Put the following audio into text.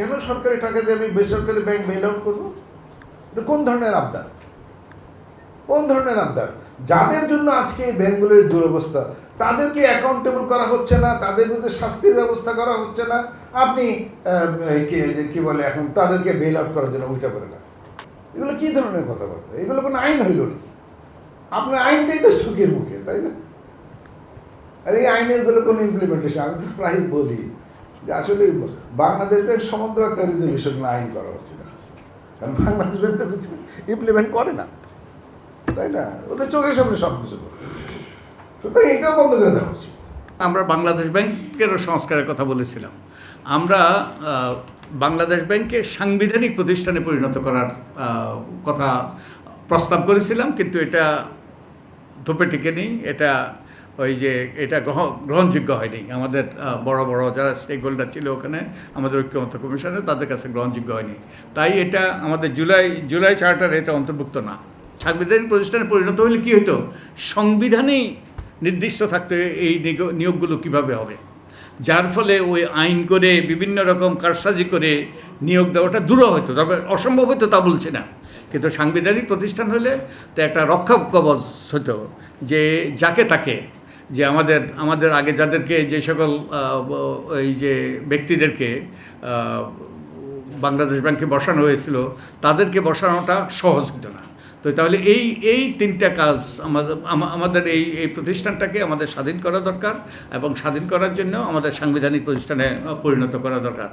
কেন সরকারি টাকা দিয়ে আমি বেসরকারি ব্যাংক বেল আউট করবো? এটা কোন ধরনের আবদার? কোন ধরনের আবদার? যাদের জন্য আজকে এই ব্যাংকগুলোর দুরবস্থা তাদেরকে অ্যাকাউন্টেবল করা হচ্ছে না, তাদের বিরুদ্ধে শাস্তির ব্যবস্থা করা হচ্ছে না, আপনি কি বলে এখন তাদেরকে বেল আউট করার জন্য ওইটা করে রাখছেন। এগুলো কি ধরনের কথাবার্তা? এগুলো কোনো আইন হইল না। আপনার আইনটাই তো ঝুঁকির মুখে, তাই না? আর এই আইনের গুলো কোনো ইমপ্লিমেন্টেশন, আমি তো প্রায় বলি যে আসলে বাংলাদেশ ব্যাংক সম্বন্ধে একটা রিজলিউশন আইন করা উচিত, কারণ বাংলাদেশ ব্যাংক তো কিছু ইমপ্লিমেন্ট করে না, তাই না? ওদের চোখের সামনে সব কিছু করে, সুতরাং এটাও বন্ধ করে দেওয়া উচিত। আমরা বাংলাদেশ ব্যাংকেরও সংস্কারের কথা বলেছিলাম। আমরা বাংলাদেশ ব্যাংককে সাংবিধানিক প্রতিষ্ঠানে পরিণত করার কথা প্রস্তাব করেছিলাম, কিন্তু এটা ধোপে টিকেনি। এটা গ্রহণযোগ্য হয়নি। আমাদের বড় বড় যারা স্টেক হোল্ডার ছিল ওখানে, আমাদের ঐক্যমত্য কমিশনে, তাদের কাছে গ্রহণযোগ্য হয়নি। তাই এটা আমাদের জুলাই চার্টারে এটা অন্তর্ভুক্ত না। সাংবিধানিক প্রতিষ্ঠানে পরিণত হলে কী হতো, সংবিধানেই নির্দিষ্ট থাকতে এই নিয়োগগুলো কিভাবে হবে, যার ফলে ওই আইন করে বিভিন্ন রকম কারসাজি করে নিয়োগ দেওয়াটা দূর হতো। তবে অসম্ভব হতো তা বলছি না, কিন্তু সাংবিধানিক প্রতিষ্ঠান হলে তো একটা রক্ষা কবচ হতো, যে যাকে তাকে, যে আমাদের আগে যাদেরকে যে সকল এই যে ব্যক্তিদেরকে বাংলাদেশ ব্যাংকে বসানো হয়েছিল তাদেরকে বসানোটা সহজ হতো না। তো তাহলে এই তিনটা কাজ আমাদের এই প্রতিষ্ঠানটাকে আমাদের স্বাধীন করা দরকার, এবং স্বাধীন করার জন্য আমাদের সাংবিধানিক প্রতিষ্ঠানে পরিণত করা দরকার।